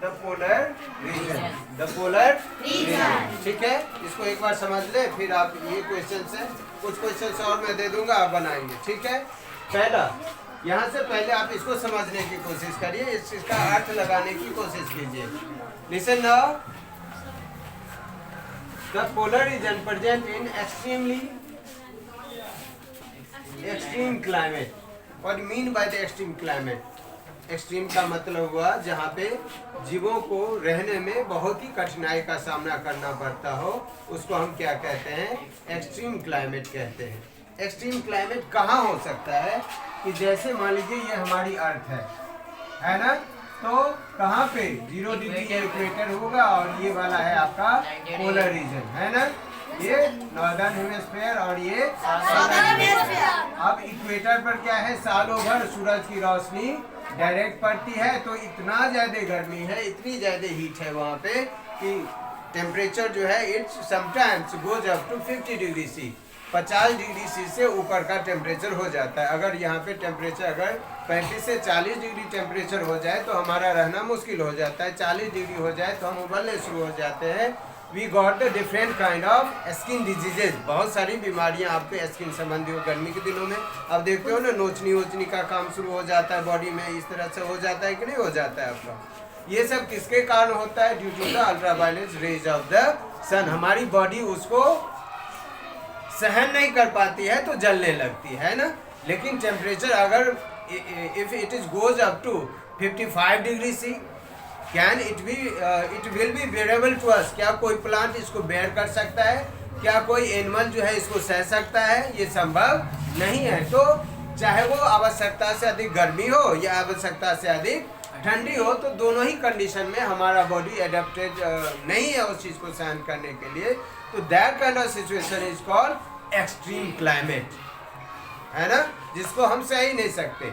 The polar region, the polar region. ठीक है, इसको एक बार समझ ले, फिर आप ये क्वेश्चन से कुछ क्वेश्चन और मैं दे दूंगा, आप बनाएंगे। ठीक है, पहला यहाँ से पहले आप इसको समझने की कोशिश करिए, इसका अर्थ लगाने की कोशिश कीजिए। Listen now, the polar region present in extreme climate. What mean by the extreme climate? Extreme का मतलब हुआ जहाँ पे जीवों को रहने में बहुत ही कठिनाई का सामना करना पड़ता हो, उसको हम क्या कहते हैं? एक्सट्रीम क्लाइमेट कहते हैं। एक्सट्रीम क्लाइमेट कहाँ हो सकता है कि जैसे मान लीजिए ये हमारी अर्थ है ना, तो कहाँ पे 0 डिग्री इक्वेटर होगा और ये वाला है आपका पोलर रीजन, है ना, ये नॉर्दर्न हेमिस्फीयर और ये साउदर्न हेमिस्फीयर। अब इक्वेटर पर क्या है, सालों भर सूरज की रोशनी डायरेक्ट पड़ती है, तो इतना ज्यादा गर्मी है, इतनी ज्यादा हीट है वहाँ पे कि टेम्परेचर जो है it's sometimes goes up to 50 degree C, 50 degree C से ऊपर का टेम्परेचर हो जाता है। अगर यहाँ पे टेम्परेचर अगर 35 से 40 डिग्री टेम्परेचर हो जाए तो हमारा रहना मुश्किल हो जाता है, 40 डिग्री हो जाए तो हम उबलने शुरू हो जाते हैं। We got the different kind of skin diseases, बहुत सारी बीमारियां आपके स्किन संबंधी हो। गर्मी के दिनों में आप देखते हो ना, नोचनी वोचनी का काम शुरू हो जाता है बॉडी में, इस तरह से हो जाता है कि नहीं हो जाता है आपका? ये सब किसके कारण होता है? Due to the ultraviolet rays of the sun. हमारी बॉडी उसको सहन नहीं कर पाती है तो जलने लगती है ना। लेकिन टेम्परेचर अगर if it is goes up to 55 degree C, can it will be bearable to us? क्या कोई प्लांट इसको बेयर कर सकता है? क्या कोई एनिमल जो है इसको सह सकता है? ये संभव नहीं है। तो चाहे वो आवश्यकता से अधिक गर्मी हो या आवश्यकता से अधिक ठंडी हो, तो दोनों ही कंडीशन में हमारा बॉडी एडेप्टेड नहीं है उस चीज को सहन करने के लिए। तो that kind of situation is called extreme climate, है ना, जिसको हम सह ही नहीं सकते।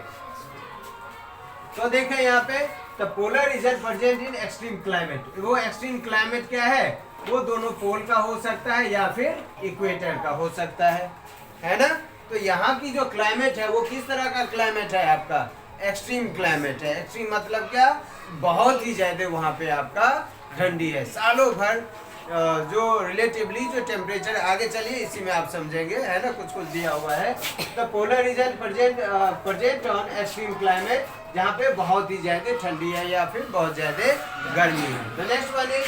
तो देखें यहाँ पे the polar region present in extreme climate. वो एक्सट्रीम क्लाइमेट क्या है? वो दोनों पोल का हो सकता है या फिर इक्वेटर का हो सकता है ना। तो यहाँ की जो क्लाइमेट है वो किस तरह का क्लाइमेट है? आपका एक्सट्रीम क्लाइमेट है। एक्सट्रीम मतलब क्या? बहुत ही ज्यादा वहाँ पे आपका ठंडी है, सालों भर जो रिलेटिवली जो टेम्परेचर, आगे चलिए इसी में आप समझेंगे, है ना, कुछ कुछ दिया हुआ है। The polar region present on extreme climate, जहाँ पे बहुत ही ज्यादा ठंडी है या फिर बहुत ज्यादा गर्मी है। The next one is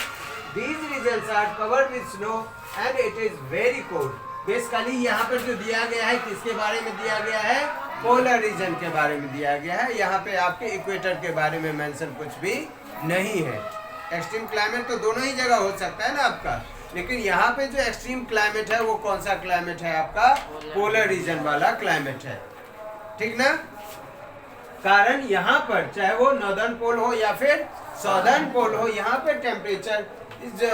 these regions are covered with snow and it is very cold. Basically यहाँ पर जो दिया गया है किसके बारे में दिया गया है? पोलर रीजन के बारे में दिया गया है। यहाँ पे आपके इक्वेटर के बारे में मेंशन कुछ भी नहीं है। एक्सट्रीम क्लाइमेट तो दोनों ही जगह हो सकता है ना आपका, लेकिन यहाँ पे जो एक्सट्रीम क्लाइमेट है वो कौन सा क्लाइमेट है? आपका पोलर रीजन वाला क्लाइमेट है, ठीक ना। कारण यहाँ पर चाहे वो नॉर्दर्न पोल हो या फिर साउदर्न पोल हो, यहाँ पे temperature is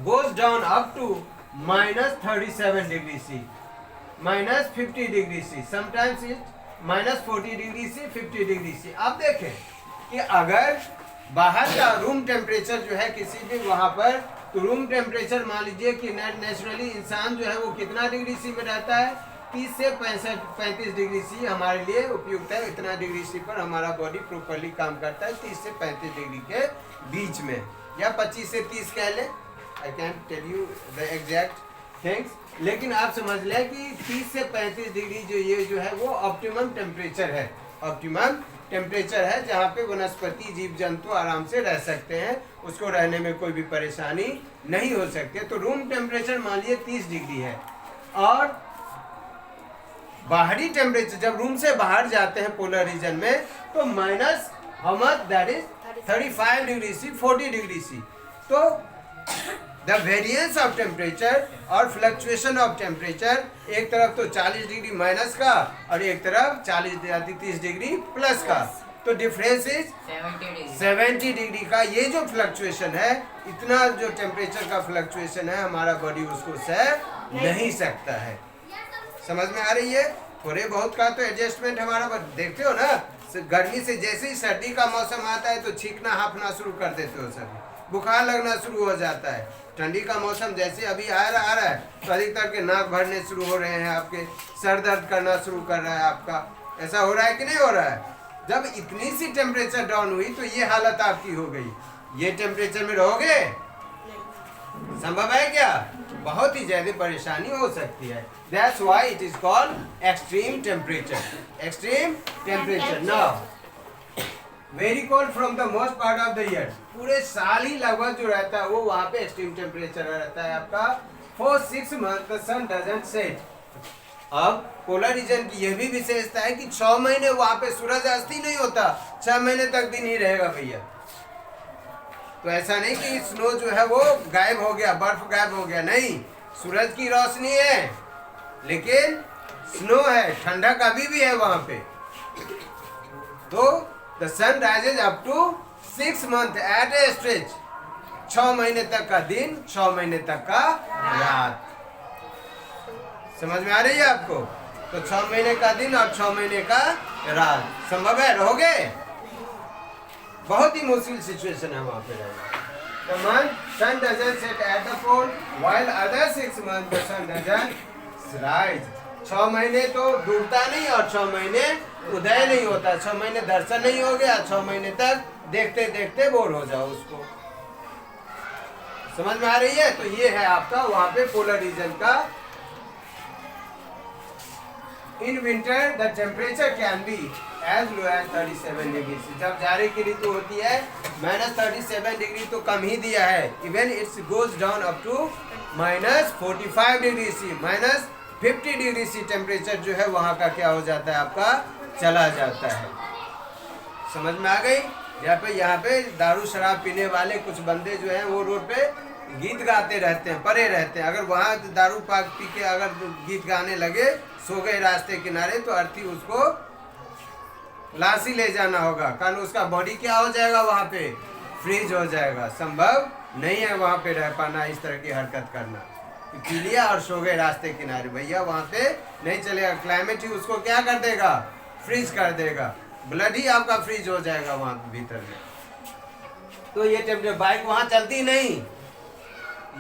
goes down up to -37 degree C, -50 degree C, sometimes it -40 degree C, 50 degree C. आप देखें कि अगर बाहर का रूम टेम्परेचर जो है किसी भी वहाँ पर, तो रूम टेम्परेचर मान लीजिए कि नेचुरली इंसान जो है वो कितना डिग्री सी में रहता है? 30 से 35 डिग्री सी हमारे लिए उपयुक्त है। इतना डिग्री सी पर हमारा बॉडी प्रॉपरली काम करता है, 30 से 35 डिग्री के बीच में, या 25 से 30 कह ले, I can tell you the exact things. लेकिन आप समझ लें कि 30 से 35 डिग्री जो ये जो है वो ऑप्टिमम टेम्परेचर है, ऑप्टिमम टेम्परेचर है जहाँ पे वनस्पति जीव जंतु आराम से रह सकते हैं, उसको रहने में कोई भी परेशानी नहीं हो सकती। तो रूम टेम्परेचर मान लीजिए 30 डिग्री है, और बाहरी टेम्परेचर जब रूम से बाहर जाते हैं पोलर रीजन में, तो minus how much? That is 35 degree C, 40 degree C. तो द वेरिएंस ऑफ टेम्परेचर और फ्लक्चुएशन ऑफ टेम्परेचर, एक तरफ तो 40 डिग्री माइनस का और एक तरफ 30 डिग्री प्लस का, तो डिफरेंस इज 70 डिग्री का। ये जो फ्लक्चुएशन है, इतना जो टेम्परेचर का फ्लक्चुएशन है, हमारा बॉडी उसको सह नहीं सकता है। समझ में आ रही है? थोड़े बहुत का तो एडजस्टमेंट हमारा, देखते हो ना, गर्मी से जैसे ही सर्दी का मौसम आता है तो छींकना हाँफना शुरू कर देते हो सभी, बुखार लगना शुरू हो जाता है। ठंडी का मौसम जैसे अभी आ रहा है तो अधिकतर के नाक भरने शुरू हो रहे हैं, आपके सर दर्द करना शुरू कर रहा है आपका। ऐसा हो रहा है कि नहीं हो रहा है? जब इतनी सी टेम्परेचर डाउन हुई तो ये हालत आपकी हो गई, ये टेम्परेचर में रहोगे? संभव है क्या? बहुत ही ज्यादा परेशानी हो सकती है। That's why it is called extreme temperature. Extreme temperature. Now, very cold from the most part of the year. पूरे साल ही लगभग जो रहता है वो वहाँ पे एक्सट्रीम टेम्परेचर रहता है आपका। For 6 months the sun doesn't set. अब पोलर रीजन की यह भी विशेषता है कि 6 महीने वहाँ पे सूरज अस्त ही नहीं होता, 6 महीने तक दिन ही रहेगा भैया। तो ऐसा नहीं कि स्नो जो है वो गायब हो गया, बर्फ गायब हो गया, नहीं, सूरज की रोशनी है लेकिन स्नो है, ठंडक अभी भी है वहां पे। तो the sun rises up to 6 months at a stretch, 6 महीने तक का दिन, 6 महीने तक का रात। समझ में आ रही है आपको? तो 6 महीने का दिन और 6 महीने का रात संभव है? रहोगे? बहुत ही मुश्किल सिचुएशन है वहां पे रहना। The month sun doesn't set at the pole, while other 6 months the sun doesn't rise. 6 महीने तो डूबता नहीं और 6 महीने उदय नहीं होता। 6 महीने दर्शन नहीं हो गया, 6 महीने तक देखते देखते बोर हो जाओ उसको। समझ में आ रही है? तो ये है आपका वहां पे पोलर रीजन का। In winter the temperature can be as low as 37 degree. जब जाड़े की ऋतु होती है -37 डिग्री तो कम ही दिया है। Even it's goes down up to -45 degree C, -50 degree C temperature जो है वहाँ का क्या हो जाता है आपका, चला जाता है। समझ में आ गई? यहाँ पे दारू शराब पीने वाले कुछ बंदे जो हैं वो रोड पे गीत गाते रहते हैं, पड़े रहते हैं। अगर वहाँ दारू पाक पी के अगर गीत गाने लगे, सो गए रास्ते किनारे, तो अर्थी उसको लाशी ले जाना होगा, कारण उसका बॉडी क्या हो जाएगा, वहाँ पे फ्रीज हो जाएगा। संभव नहीं है वहाँ पे रह पाना, इस तरह की हरकत करना। पी लिया और सो गए रास्ते किनारे, भैया वहाँ पे नहीं चलेगा। क्लाइमेट ही उसको क्या कर देगा, फ्रीज कर देगा, ब्लड ही आपका फ्रीज हो जाएगा वहाँ भीतर में। तो ये टेम्परेचर बाइक वहाँ चलती नहीं,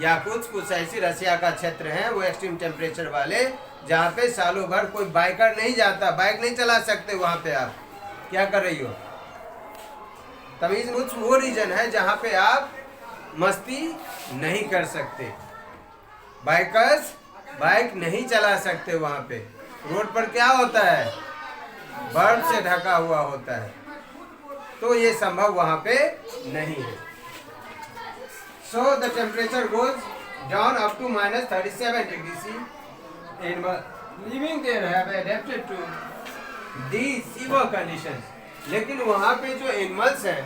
या कुछ ऐसी रसिया का क्षेत्र है वो एक्सट्रीम टेम्परेचर वाले, जहाँ पे सालों भर कोई बाइकर नहीं जाता, बाइक नहीं चला सकते वहाँ पे। आप क्या कर रही हो? तभी कुछ वो रीजन है जहाँ पे आप मस्ती नहीं कर सकते, बाइकर्स बाइक नहीं चला सकते। वहाँ पे रोड पर क्या होता है, बर्फ से ढका हुआ होता है, तो ये संभव वहाँ पे नहीं है। So the temperature goes down up to -37 degrees C. Animals living there have adapted to these severe conditions. लेकिन वहाँ पे जो एनिमल्स हैं,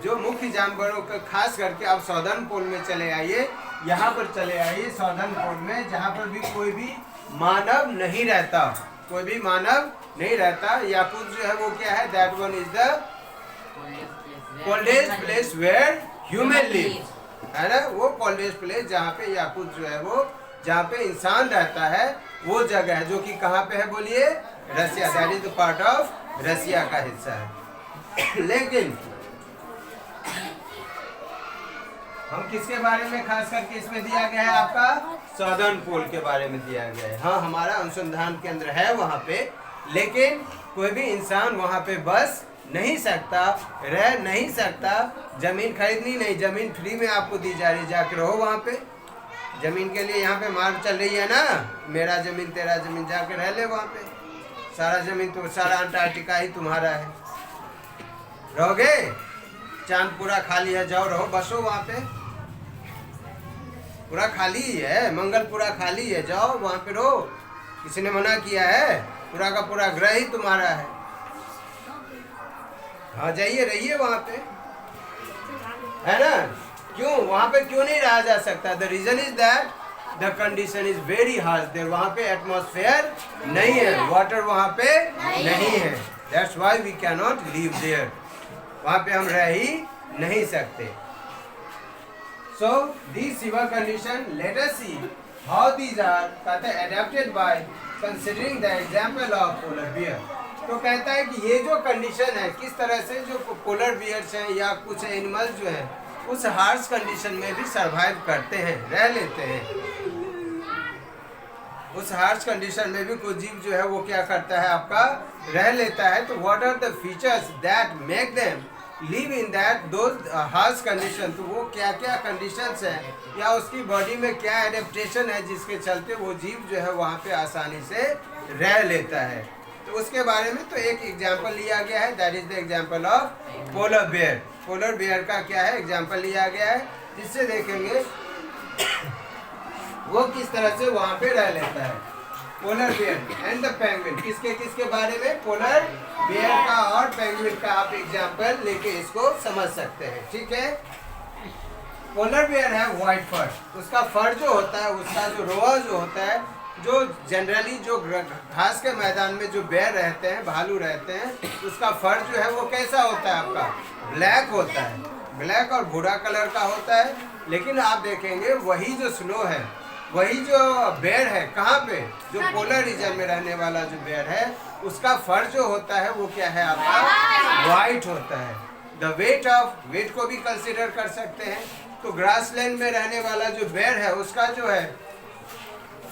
जो मुख्य जानवरों का, खास करके आप साउदर्न पोल में चले आइए, यहाँ पर चले आइए साउदर्न पोल में, जहाँ पर भी कोई भी मानव नहीं रहता, कोई भी मानव नहीं रहता। या कुछ जो है वो क्या है, that one is the coldest place where human live, है ना। वो कोल्डेस्ट प्लेस जहाँ पे याकूत जो है वो, जहाँ पे इंसान रहता है, वो जगह है, जो कि कहाँ पे है बोलिए, Russia. That is the part of Russia का हिस्सा है। लेकिन हम किसके बारे में खास करके इसमें दिया गया है, आपका साउदर्न पोल के बारे में दिया गया है। हाँ, हमारा अनुसंधान केंद्र है वहाँ पे, लेकिन कोई भी इंसान वहाँ पे बस नहीं सकता, रह नहीं सकता। जमीन खरीदनी नहीं, जमीन फ्री में आपको दी जा रही, जाके रहो वहाँ पे। जमीन के लिए यहाँ पे मांग चल रही है ना, मेरा जमीन तेरा जमीन, जाके रह ले वहाँ पे। सारा जमीन तो, सारा अंटार्कटिका ही तुम्हारा है। रहोगे? चांद पूरा खाली है, जाओ रहो, बसो वहाँ पे, पूरा खाली है। मंगल पूरा खाली है, जाओ वहाँ पे रहो, किसी ने मना किया है? पूरा का पूरा ग्रह ही तुम्हारा है। हाँ, जाइए, रहिए वहाँ पे, है ना। क्यों वहाँ पे क्यों नहीं रहा जा सकता? The reason is that the condition is very harsh there. वहाँ पे एटमॉस्फेयर नहीं है, वाटर वहाँ पे नहीं है। That's why we can not live there. वहाँ पे हम रह ही नहीं सकते। So these severe conditions, let us see how these are adapted by considering the example of polar bear. तो कहता है कि ये जो कंडीशन है, किस तरह से जो पोलर बियर्स हैं या कुछ एनिमल्स जो हैं, उस हार्श कंडीशन में भी सरवाइव करते हैं, रह लेते हैं। उस हार्श कंडीशन में भी कुछ जीव जो है वो क्या करता है, आपका रह लेता है। तो what are the features that make them live in that those harsh condition, तो वो क्या क्या कंडीशंस हैं या उसकी बॉडी में क्या एडेप्टेशन है जिसके चलते वो जीव जो है वहाँ पे आसानी से रह लेता है। तो उसके बारे में तो एक एग्जाम्पल लिया गया है, that is the example of polar bear. Polar bear का क्या है एग्जाम्पल लिया गया है, जिससे देखेंगे वो किस तरह से वहाँ पे रह लेता है। Polar bear and the penguin, किसके किसके बारे में, पोलर बेयर का और पेंगुइन का आप एग्जाम्पल लेके इसको समझ सकते हैं, ठीक है। पोलर बेयर है व्हाइट फर, उसका फर जो होता है, उसका जो रोआ जो होता है, जो जनरली जो घास के मैदान में जो बेयर रहते हैं, भालू रहते हैं, उसका फर जो है वो कैसा होता है, आपका ब्लैक होता है, ब्लैक और भूरा कलर का होता है। लेकिन आप देखेंगे वही जो स्नो है, वही जो बेयर है, कहाँ पे, जो पोलर रीजन में रहने वाला जो बेयर है, उसका फर जो होता है वो क्या है, आपका व्हाइट होता है। द वेट को भी कंसिडर कर सकते हैं। तो ग्रासलैंड में रहने वाला जो बेयर है, उसका जो है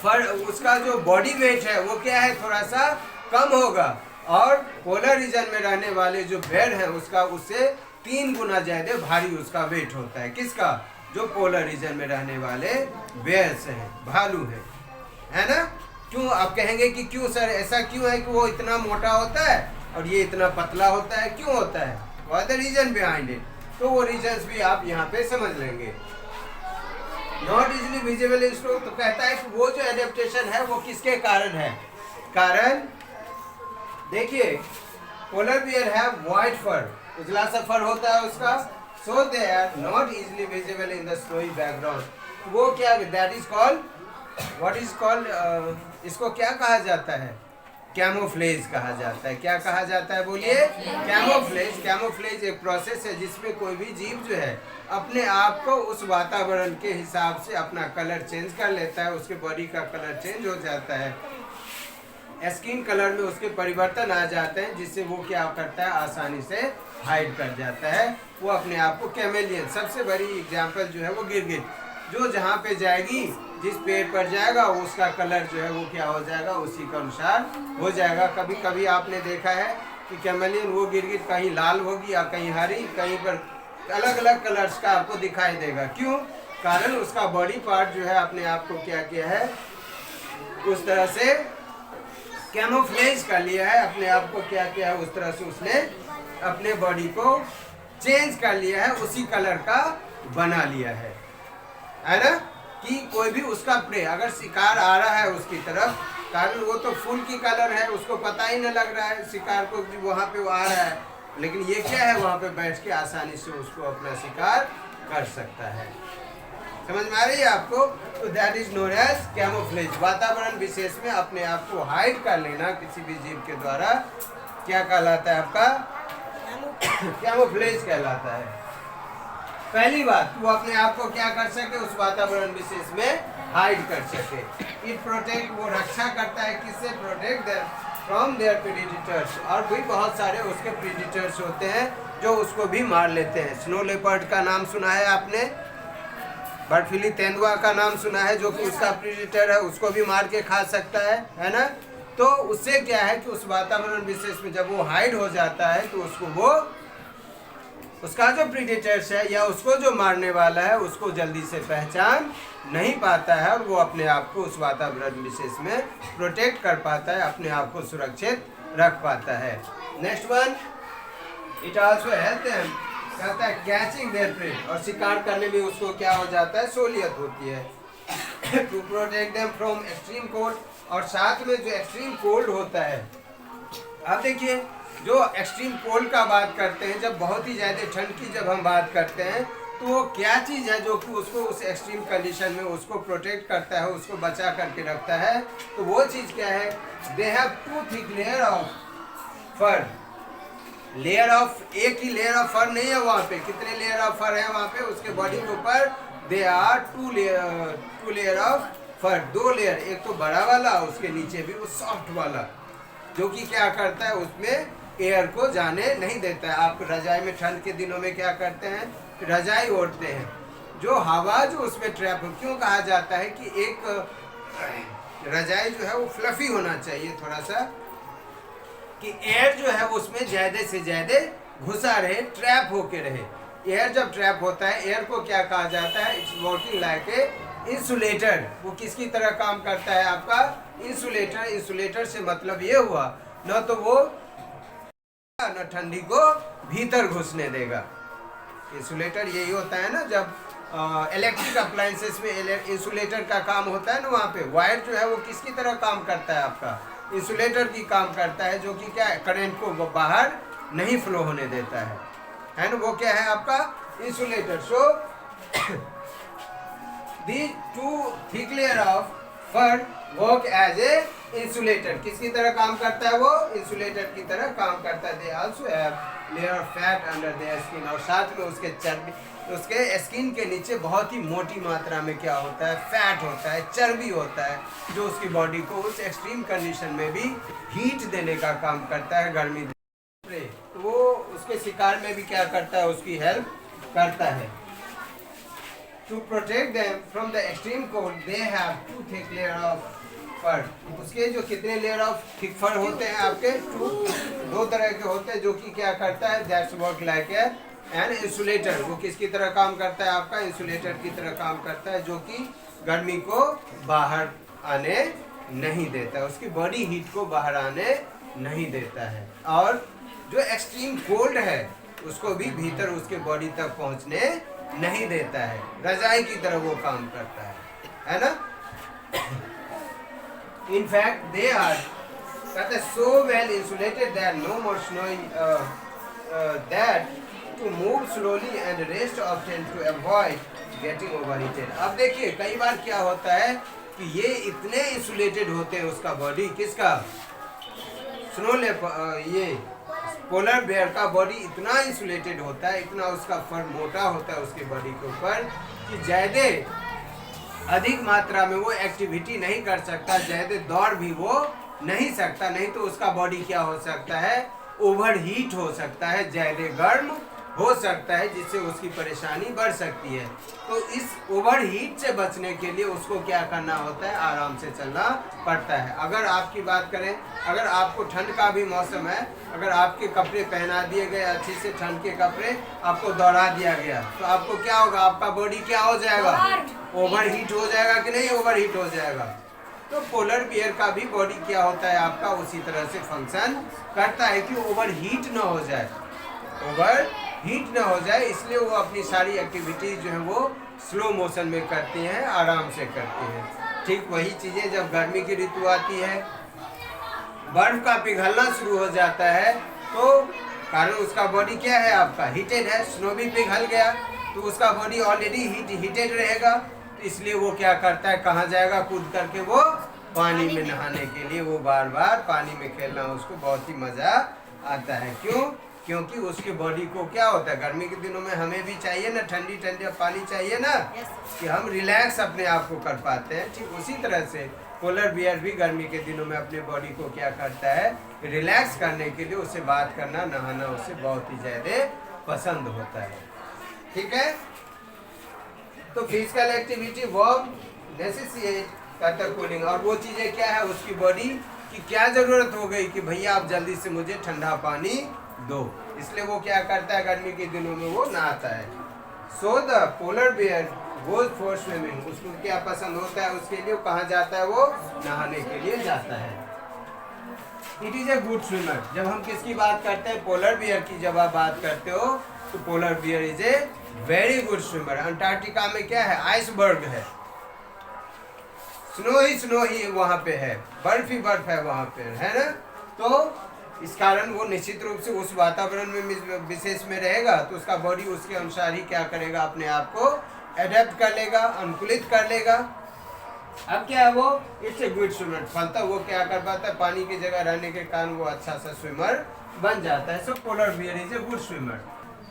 फर, उसका जो बॉडी वेट है वो क्या है, थोड़ा सा कम होगा। और पोलर रीजन में रहने वाले जो बेयर है, उसका उससे 3 गुना ज्यादा भारी उसका वेट होता है। किसका, जो पोलर रीजन में रहने वाले बेयर्स हैं, भालू है ना। क्यों आप कहेंगे कि क्यों सर ऐसा क्यों है कि वो इतना मोटा होता है और ये इतना पतला होता है, क्यों होता है, what the reason behind it. तो वो रीजंस भी आप यहाँ पे समझ लेंगे। Not easily visible in snow, तो कहता है कि वो जो एडेप्टेशन है वो किसके कारण है, कारण देखिए पोलर बियर है व्हाइट फर, उजला सा फर होता है उसका, so they are not easily visible in the snowy background. वो क्या, that is called, what is called, इसको क्या कहा जाता है, कैमोफ्लेज कहा जाता है। क्या कहा जाता है बोलिए, कैमोफ्लेज। कैमोफ्लेज एक प्रोसेस है जिसमें कोई भी जीव जो है अपने आप को उस वातावरण के हिसाब से अपना कलर चेंज कर लेता है, उसके बॉडी का कलर चेंज हो जाता है, स्किन कलर में उसके परिवर्तन आ जाते हैं, जिससे वो क्या करता है, आसानी से हाइड कर जाता है वो अपने आप को। कैमेलियन, सबसे बड़ी एग्जाम्पल जो है वो गिरगिट, जो जहाँ पे जाएगी, जिस पेड़ पर जाएगा उसका कलर जो है वो क्या हो जाएगा, उसी के अनुसार हो जाएगा। कभी कभी आपने देखा है कि कैमेलियन वो गिरगिट कहीं लाल होगी या कहीं हरी, कहीं पर अलग अलग कलर्स का आपको दिखाई देगा। क्यों, कारण उसका बॉडी पार्ट जो है अपने आप को क्या किया है, उस तरह से कैमोफ्लेज कर लिया है, अपने आप को क्या किया है, उस तरह से उसने अपने बॉडी को चेंज कर लिया है, उसी कलर का बना लिया है ना। कि कोई भी उसका प्रे, अगर शिकार आ रहा है उसकी तरफ, कारण वो तो फूल की कलर है, उसको पता ही न लग रहा है शिकार को कि वहाँ पे वो आ रहा है, लेकिन ये क्या है, वहाँ पे बैठ के आसानी से उसको अपना शिकार कर सकता है। समझ में आ रही है आपको। तो that is known as camouflage. वातावरण विशेष में अपने आप को हाइड कर लेना किसी भी जीव के द्वारा क्या कहलाता है, आपका कैमोफ्लेज कहलाता है। पहली बात, वो अपने आप को क्या कर सके, उस वातावरण विशेष में हाइड कर सके। इट प्रोटेक्ट, वो रक्षा करता है, किससे, protect their from their predators. और भी बहुत सारे उसके प्रेडिटर्स होते हैं जो उसको भी मार लेते हैं। स्नो लेपर्ड का नाम सुना है आपने, बर्फीली तेंदुआ का नाम सुना है, जो कि उसका प्रेडिटर है, उसको भी मार के खा सकता है ना। तो उससे क्या है कि उस वातावरण विशेष में जब वो हाइड हो जाता है तो उसको वो, उसका जो प्रेडेटर्स है या उसको जो मारने वाला है उसको जल्दी से पहचान नहीं पाता है, और वो अपने आप को उस वातावरण विशेष में प्रोटेक्ट कर पाता है, अपने आप को सुरक्षित रख पाता है। Next one, it also help them, कहता है कैचिंग देयर प्रे, और शिकार करने में उसको क्या हो जाता है, सहूलियत होती है। To protect them from extreme cold, और साथ में जो एक्सट्रीम कोल्ड होता है, आप देखिए जो एक्सट्रीम कोल्ड का बात करते हैं, जब बहुत ही ज़्यादा ठंड की जब हम बात करते हैं, तो वो क्या चीज़ है जो कि उसको उस एक्सट्रीम कंडीशन में उसको प्रोटेक्ट करता है, उसको बचा करके रखता है। तो वो चीज़ क्या है, they have 2 thick layer of fur. Layer of, एक ही लेयर ऑफ फर नहीं है वहाँ पे, कितने लेयर ऑफ फर है वहाँ पे उसके बॉडी के ऊपर, they are 2 layer of fur, 2 layer, एक तो बड़ा वाला, उसके नीचे भी वो सॉफ्ट वाला, जो कि क्या करता है, उसमें एयर को जाने नहीं देता है। आप रजाई में ठंड के दिनों में क्या करते हैं, रजाई ओढ़ते हैं, जो हवा जो उसमें ट्रैप, क्यों कहा जाता है कि एक रजाई जो है वो फ्लफी होना चाहिए थोड़ा सा, कि एयर जो है उसमें ज्यादा से ज्यादा घुसा रहे, ट्रैप होके रहे। एयर जब ट्रैप होता है, एयर को क्या कहा जाता है? It's working like a insulator. वो किसकी तरह काम करता है आपका? इंसुलेटर। इंसुलेटर से मतलब ये हुआ न तो वो न ठंडी को भीतर घुसने देगा। इंसुलेटर यही होता है ना, जब इलेक्ट्रिक अप्लायंसेस में इंसुलेटर का काम होता है ना, वहाँ पे वायर जो है वो किसकी तरह काम करता है आपका? इंसुलेटर की काम करता है, जो कि क्या है, करंट को बाहर नहीं फ्लो होने देता है ना। वो क्या है आपका? Insulator. So the two thick layer of fur work as a insulator. किसकी तरह काम करता है वो? इंसुलेटर की तरह काम करता है। They also have layer of fat under their skin. और साथ में उसके चर्बी, उसके स्किन के नीचे बहुत ही मोटी मात्रा में क्या होता है? फैट होता है, चर्बी होता है, जो उसकी बॉडी को उस एक्सट्रीम कंडीशन में भी हीट देने का काम करता है, गर्मी। तो वो उसके शिकार में भी क्या करता है? उसकी हेल्प करता है। To protect them from the extreme cold, they have two thick layer of fur. उसके जो कितने लेयर ऑफ थिक फर होते हैं आपके? दो तरह के होते हैं, जो कि क्या करता है? That's work like an insulator. वो किसकी तरह काम करता है आपका? इंसुलेटर की तरह काम करता है, जो कि गर्मी को बाहर आने नहीं देता है, उसकी बॉडी हीट को बाहर आने नहीं देता है। और जो एक्सट्रीम कोल्ड है उसको भी भीतर उसके बॉडी तक पहुंचने नहीं देता है। रजाई की तरह वो काम करता है ना। In fact, they are so well insulated that no more snowing that to move slowly and rest often to avoid getting overheated. अब देखिए कई बार क्या होता है कि ये इतने इंसुलेटेड होते हैं, उसका बॉडी किसका? स्नो ये पोलर बेयर का बॉडी इतना इंसुलेटेड होता है, इतना उसका फर मोटा होता है उसके बॉडी के ऊपर, कि ज्यादा अधिक मात्रा में वो एक्टिविटी नहीं कर सकता, ज्यादा दौड़ भी वो नहीं सकता। नहीं तो उसका बॉडी क्या हो सकता है? ओवर हीट हो सकता है, ज्यादा गर्म हो सकता है, जिससे उसकी परेशानी बढ़ सकती है। तो इस ओवर हीट से बचने के लिए उसको क्या करना होता है? आराम से चलना पड़ता है। अगर आपकी बात करें, अगर आपको ठंड का भी मौसम है, अगर आपके कपड़े पहना दिए गए अच्छे से, ठंड के कपड़े आपको दौड़ा दिया गया, तो आपको क्या होगा? आपका बॉडी क्या हो जाएगा? ओवर हीट हो जाएगा कि नहीं ओवर हीट हो जाएगा? तो पोलर बियर का भी बॉडी क्या होता है आपका? उसी तरह से फंक्शन करता है कि ओवर हीट ना हो जाए, ओवर हीट ना हो जाए। इसलिए वो अपनी सारी एक्टिविटीज जो है वो स्लो मोशन में करती हैं, आराम से करती हैं। ठीक वही चीज़ें जब गर्मी की ऋतु आती है, बर्फ का पिघलना शुरू हो जाता है, तो कारण उसका बॉडी क्या है आपका? हीटेड है। स्नो भी पिघल गया तो उसका बॉडी ऑलरेडी हीटेड रहेगा, तो इसलिए वो क्या करता है? कहाँ जाएगा? कूद करके वो पानी में नहाने के लिए, वो बार बार पानी में खेलना उसको बहुत ही मज़ा आता है। क्यों? क्योंकि उसके बॉडी को क्या होता है? गर्मी के दिनों में हमें भी चाहिए ना ठंडी ठंडी पानी चाहिए ना, कि हम रिलैक्स अपने आप को कर पाते हैं। ठीक उसी तरह से पोलर बियर भी गर्मी के दिनों में अपने बॉडी को क्या करता है? रिलैक्स करने के लिए उसे बात करना, नहाना उसे बहुत ही ज़्यादा पसंद होता है। ठीक है, तो फिजिकल एक्टिविटी वर्क नेसेसिएट करता कूलिंग। और वो चीज़ें क्या है? उसकी बॉडी की क्या ज़रूरत हो गई कि भैया आप जल्दी से मुझे ठंडा पानी दो, इसलिए वो क्या करता है? गर्मी के दिनों में वो नहाता है। So the polar bear goes for swimming. उसको क्या पसंद होता है? उसके लिए कहाँ जाता है? वो नहाने के लिए जाता है। It is a good swimmer. जब हम किसकी बात करते हैं? पोलर बियर की जब आप बात करते हो तो polar bear is a very good swimmer. Antarctica में क्या है? आइसबर्ग है, स्नो ही वहाँ पे है, बर्फ ही बर्फ है वहाँ पे, है ना। तो इस कारण वो निश्चित रूप से उस वातावरण में विशेष में रहेगा, तो उसका बॉडी उसके अनुसार ही क्या करेगा? अपने आप को एडेप्ट कर लेगा, अनुकूलित कर लेगा। अब क्या है? वो इट्स ए गुड स्विमर। फलता वो क्या कर पाता है? पानी की जगह रहने के कारण वो अच्छा सा स्विमर बन जाता है। So polar bear is a good swimmer,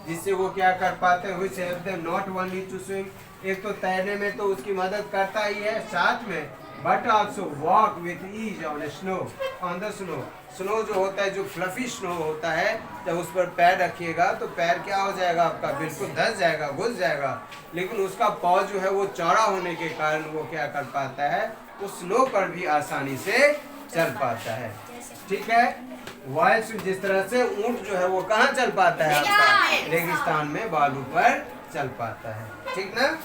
जिससे वो क्या कर पाते हैं? Which help them not only to swim, एक तो तैरने में तो उसकी मदद करता ही है, साथ में but also walk with ease on snow, on the snow. Snow जो होता है, जो फ्लफी स्नो होता है, जब उस पर पैर रखिएगा तो पैर क्या हो जाएगा आपका? बिल्कुल धंस जाएगा, घुस जाएगा। लेकिन उसका पाँव जो है वो चौड़ा होने के कारण वो क्या कर पाता है? वो स्नो पर भी आसानी से चल पाता है। ठीक है, वाइल्ड स्विम जिस तरह से ऊंट जो है वो कहाँ चल पाता है आपका, रेगिस्तान में बालू पर चल पाता है। ठीक ना।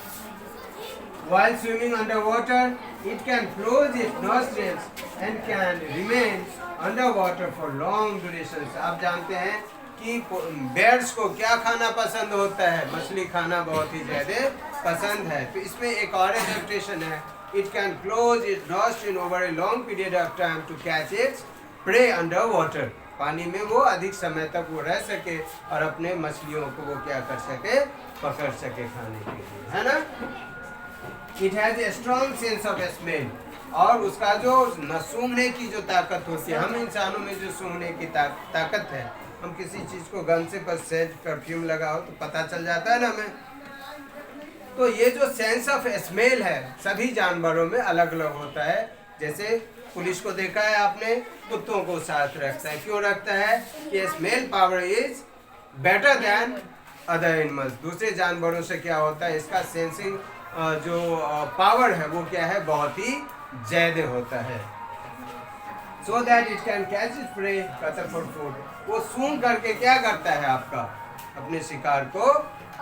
While swimming underwater, it can close its nostrils and can remain underwater for long durations. आप जानते हैं कि बेयर्स को क्या खाना पसंद होता है, मछली खाना बहुत ही ज़्यादा पसंद है। तो इसमें एक और एडेप्टेशन है, it can close its nostril over a long period of time to catch its prey underwater. पानी में वो अधिक समय तक वो रह सके और अपने मछलियों को वो क्या कर सके, पकड़ सके खाने के लिए, है ना। It has a strong sense of smell. और उसका जो सूंघने की जो ताकत होती है, हम इंसानों में जो सूंघने की ताकत है, हम किसी चीज़ को गंध से बस सेंट परफ्यूम लगाओ तो पता चल जाता है ना हमें। तो ये जो सेंस ऑफ स्मेल है सभी जानवरों में अलग अलग होता है। जैसे पुलिस को देखा है आपने, कुत्तों को साथ रखता है, क्यों रखता है कि smell power is better than other animals. दूसरे जानवरों से क्या होता है, इसका सेंसिंग जो पावर है वो क्या है, बहुत ही ज़्यादा होता है। So that it can catch it prey for food. वो सूंघ करके क्या करता है, आपका अपने शिकार को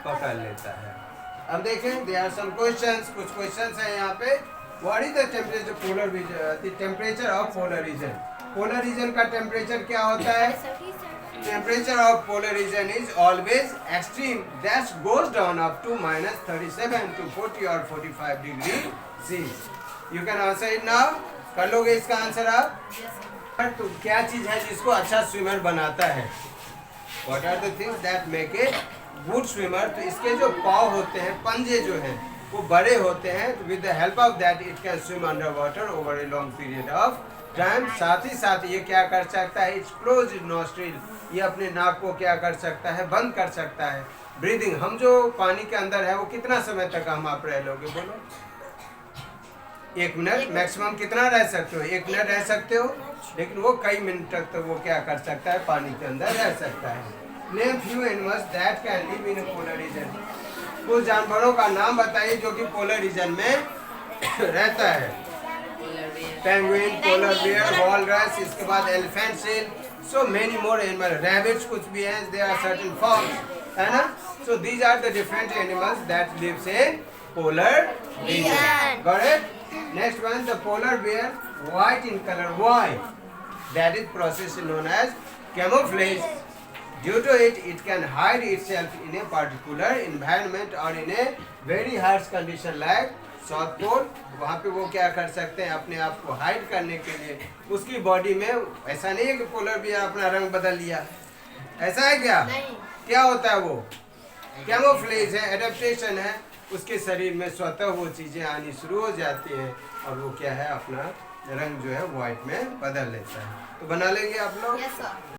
पकड़ लेता है। अब देखें, देयर आर सम क्वेश्चंस, कुछ क्वेश्चंस हैं यहाँ पे। What is the temperature polar region, the temperature of polar region. Polar region का टेम्परेचर क्या होता है? Temperature of polar region is always extreme, that goes down up to -37 to 40 or 45 degree C. You can answer it now. कर लोगे इसका answer आप? तो क्या चीज है जिसको अच्छा स्विमर बनाता है? What are the things that make it good swimmer? तो इसके जो पाँव होते हैं, पंजे जो हैं वो बड़े होते हैं। With the help of that it can swim underwater over a long period of time. साथ ही साथ ये क्या कर सकता है, It close its nostril. ये अपने नाक को क्या कर सकता है, बंद कर सकता है। ब्रीदिंग, हम जो पानी के अंदर है वो कितना समय तक हम आप रह लोगे, बोलो? 1 मिनट मैक्सिमम कितना रह सकते हो? 1 मिनट रह सकते हो, लेकिन वो कई मिनट तक तो वो क्या कर सकता है, पानी के अंदर रह सकता है। Name few animals that can live in polar region. कुछ जानवरों का नाम बताइए जो कि पोलर रीजन में रहता है। पेंगुइन, पोलर बियर, वॉलरस, इसके बाद elephant seal, so many more animals. Rabbits कुछ भी हैं, there are certain forms, है ना। So these are the different animals that lives in polar region. Got it? Next one, the polar bear, white in color. Why? That is process known as camouflage. Due to it, it can hide itself in a particular environment or in a very harsh condition like south pole. वहाँ पे वो क्या कर सकते हैं, अपने आप को हाइड करने के लिए। उसकी बॉडी में ऐसा नहीं है कि पोलर बियर अपना रंग बदल लिया, ऐसा है क्या? नहीं। क्या होता है वो? कैमोफ्लेज है, एडेप्टेशन है। उसके शरीर में स्वतः वो चीज़ें आनी शुरू हो जाती हैं और वो क्या है, अपना रंग जो है व्हाइट में बदल लेता है। तो बना लेंगे आप लोग?